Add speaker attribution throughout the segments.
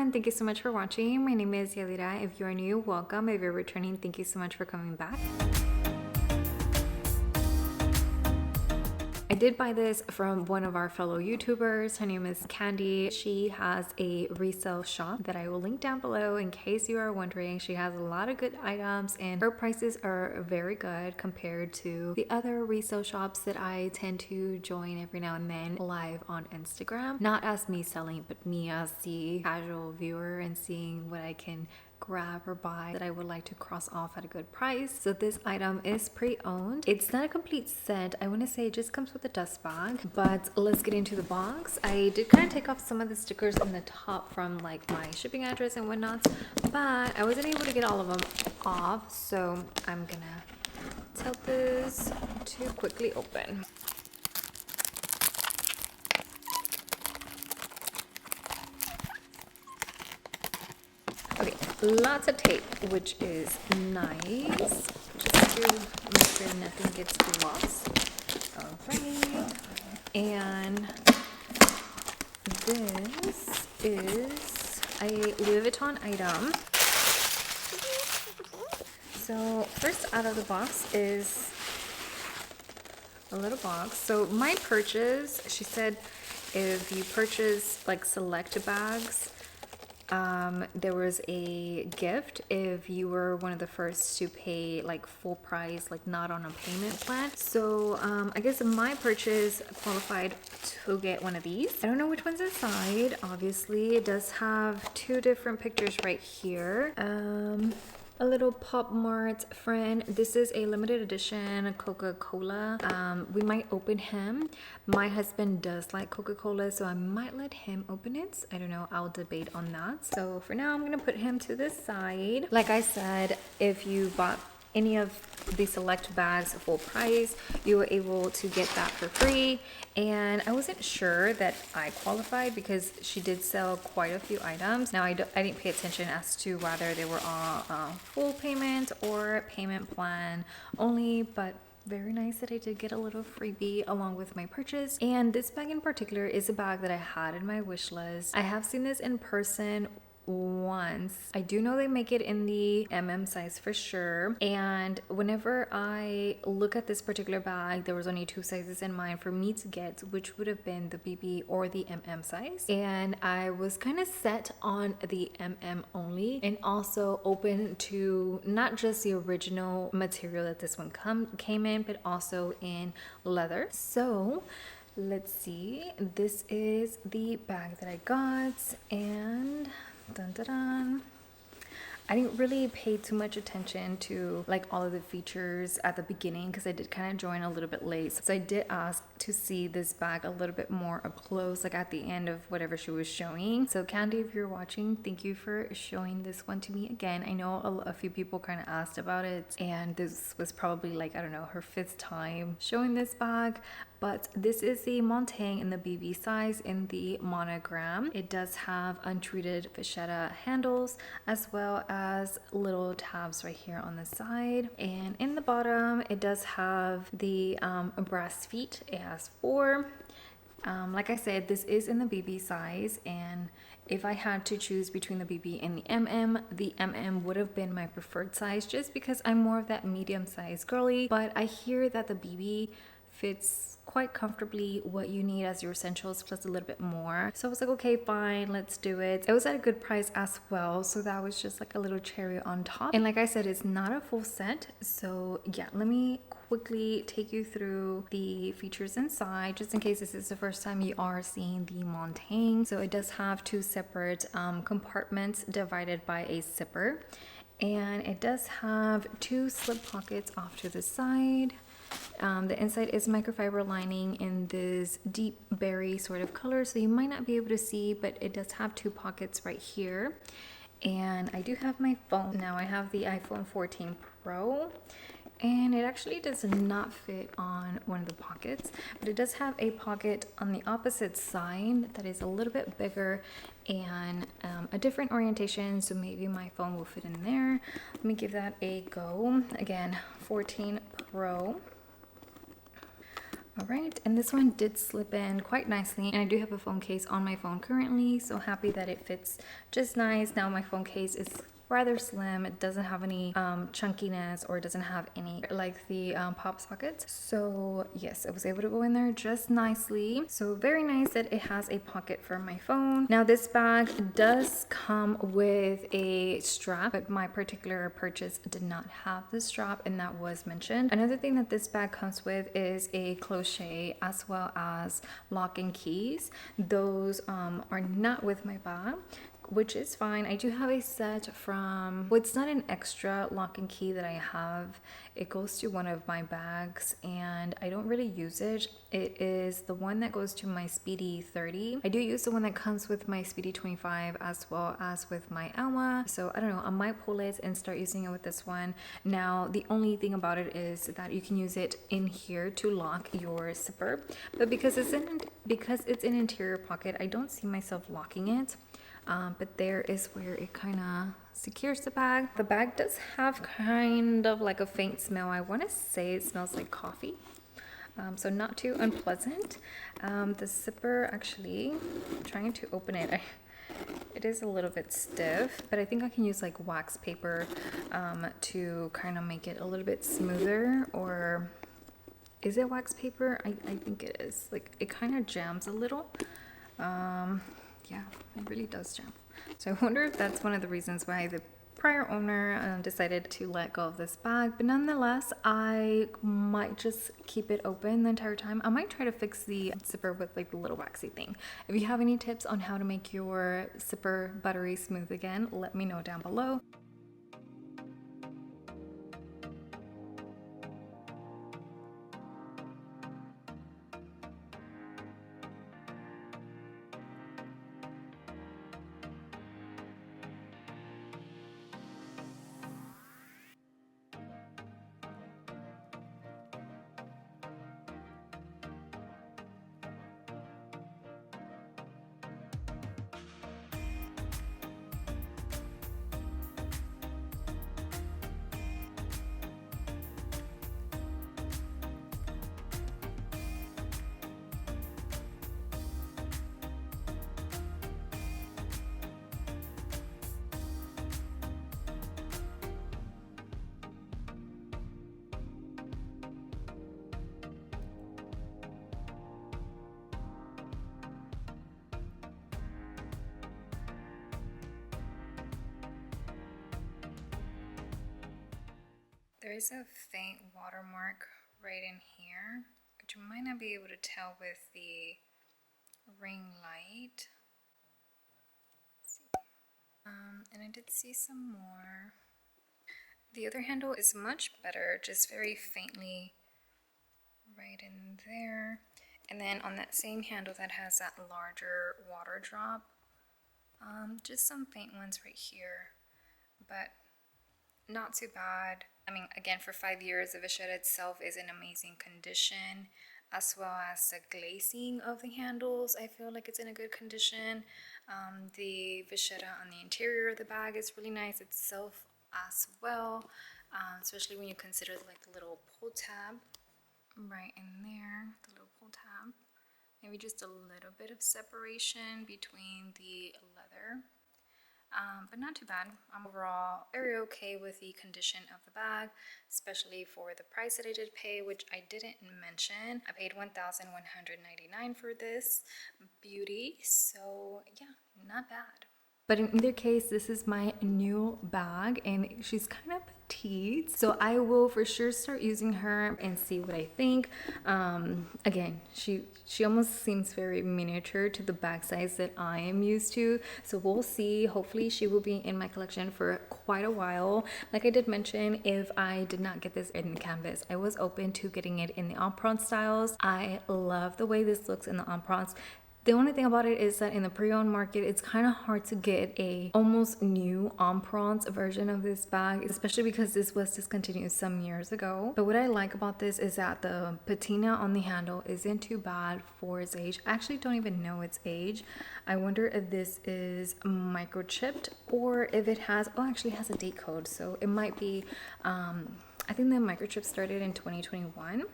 Speaker 1: everyone, thank you so much for watching. My name is Yelira. If you are new, welcome. If you're returning, thank you so much for coming back. I did buy this from one of our fellow YouTubers. Her name is Candy. She has a resale shop that I will link down below in case you are wondering. She has a lot of good items and her prices are very good compared to the other resale shops that I tend to join every now and then live on Instagram. Not as me selling, but me as the casual viewer and seeing what I can grab or buy that I would like to cross off at a good price. So this item is pre-owned. It's not a complete set. I want to say it just comes with a dust bag, but let's get into the box. I did kind of take off some of the stickers on the top from like my shipping address and whatnot, but I wasn't able to get all of them off, so I'm gonna tell this to quickly open. Okay, lots of tape, which is nice, just to make sure nothing gets lost. Alright, and this is a Louis Vuitton item. So first out of the box is a little box. So my purchase, she said if you purchase like select bags, there was a gift if you were one of the first to pay like full price, like not on a payment plan. So I guess my purchase qualified to get one of these. I don't know which one's inside. Obviously it does have two different pictures right here. A little PopMart friend. This is a limited edition Coca-Cola. We might open him. My husband does like Coca-Cola, so I might let him open it. I don't know, I'll debate on that. So for now, I'm gonna put him to the side. Like I said, if you bought any of the select bags full price, you were able to get that for free. And I wasn't sure that I qualified because she did sell quite a few items. Now I didn't pay attention as to whether they were all full payment or payment plan only, but very nice that I did get a little freebie along with my purchase. And this bag in particular is a bag that I had in my wish list. I have seen this in person once. I do know they make it in the size for sure, and whenever I look at this particular bag, there was only two sizes in mind for me to get, which would have been the BB or the size, and I was kind of set on the only, and also open to not just the original material that this one came in, but also in leather. So let's see, this is the bag that I got, and dun, dun, dun. I didn't really pay too much attention to like all of the features at the beginning because I did kind of join a little bit late. So I did ask to see this bag a little bit more up close, like at the end of whatever she was showing. So Candy, if you're watching, thank you for showing this one to me again. I know a few people kind of asked about it, and this was probably like, I don't know, her 5th time showing this bag. But this is the Montaigne in the BB size in the monogram. It does have untreated vachetta handles as well as little tabs right here on the side. And in the bottom, it does have the brass feet. It has 4. Like I said, this is in the BB size, and if I had to choose between the BB and the MM would have been my preferred size just because I'm more of that medium size girly. But I hear that the BB fits quite comfortably what you need as your essentials plus a little bit more. So I was like, okay, fine, let's do it. It was at a good price as well, so that was just like a little cherry on top. And like I said, it's not a full set, so yeah, let me quickly take you through the features inside just in case this is the first time you are seeing the Montaigne. So it does have 2 separate compartments divided by a zipper, and it does have 2 slip pockets off to the side. The inside is microfiber lining in this deep berry sort of color, so you might not be able to see, but it does have 2 pockets right here. And I do have my phone. Now I have the iPhone 14 Pro, and it actually does not fit on one of the pockets, but it does have a pocket on the opposite side that is a little bit bigger and a different orientation, so maybe my phone will fit in there. Let me give that a go. Again, 14 Pro. All right, and this one did slip in quite nicely, and I do have a phone case on my phone currently, so happy that it fits just nice. Now my phone case is rather slim. It doesn't have any chunkiness, or it doesn't have any like the pop sockets. So yes, I was able to go in there just nicely. So very nice that it has a pocket for my phone. Now this bag does come with a strap, but my particular purchase did not have the strap, and that was mentioned. Another thing that this bag comes with is a crochet as well as lock and keys. Those are not with my bag, which is fine. I do have a set from, well, it's not an extra lock and key that I have. It goes to one of my bags and I don't really use it. It is the one that goes to my Speedy 30. I do use the one that comes with my Speedy 25 as well as with my Alma. So I don't know, I might pull it and start using it with this one. Now, the only thing about it is that you can use it in here to lock your zipper. But because it's an interior pocket, I don't see myself locking it. But there is where it kind of secures the bag. The bag does have kind of like a faint smell. I want to say it smells like coffee. So not too unpleasant. The zipper, actually, I'm trying to open it. It is a little bit stiff, but I think I can use like wax paper to kind of make it a little bit smoother. Or is it wax paper? I think it is. Like, it kind of jams a little. Yeah, it really does jam. So I wonder if that's one of the reasons why the prior owner decided to let go of this bag. But nonetheless, I might just keep it open the entire time. I might try to fix the zipper with like the little waxy thing. If you have any tips on how to make your zipper buttery smooth again, let me know down below. There is a faint watermark right in here, which you might not be able to tell with the ring light. Let's see. And I did see some more. The other handle is much better, just very faintly right in there. And then on that same handle that has that larger water drop, just some faint ones right here, but not too bad. I mean, again, for 5 years, the vachetta itself is in amazing condition, as well as the glazing of the handles. I feel like it's in a good condition. The vachetta on the interior of the bag is really nice itself as well, especially when you consider like the little pull tab right in there, the little pull tab. Maybe just a little bit of separation between the leather. But not too bad. I'm overall very okay with the condition of the bag, especially for the price that I did pay, which I didn't mention. I paid $1,199 for this beauty, so yeah, not bad. But in either case, this is my new bag and she's kind of petite. So I will for sure start using her and see what I think. Again, she almost seems very miniature to the bag size that I am used to. So we'll see. Hopefully she will be in my collection for quite a while. Like I did mention, if I did not get this in canvas, I was open to getting it in the emprunt styles. I love the way this looks in the emprunt. The only thing about it is that in the pre-owned market, it's kind of hard to get a almost new emprunt version of this bag, especially because this was discontinued some years ago. But what I like about this is that the patina on the handle isn't too bad for its age. I actually don't even know its age. I wonder if this is microchipped or if it has, oh, actually it has a date code. So it might be, I think the microchip started in 2021.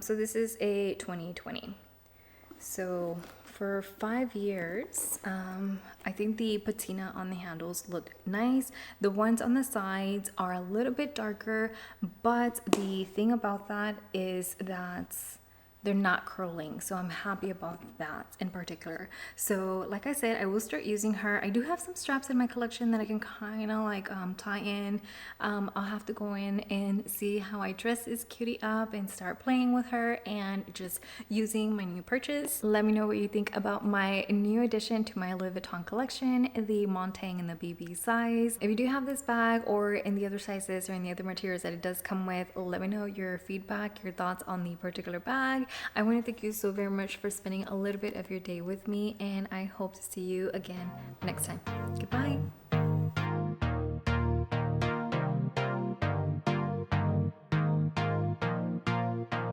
Speaker 1: So this is a 2020. So for 5 years, I think the patina on the handles look nice. The ones on the sides are a little bit darker, but the thing about that is that they're not curling, so I'm happy about that in particular. So like I said, I will start using her. I do have some straps in my collection that I can kind of like tie in. I'll have to go in and see how I dress this cutie up and start playing with her and just using my new purchase. Let me know what you think about my new addition to my Louis Vuitton collection, the Montaigne and the BB size. If you do have this bag or in the other sizes or in the other materials that it does come with, let me know your feedback, your thoughts on the particular bag. I want to thank you so very much for spending a little bit of your day with me, and I hope to see you again next time. Goodbye.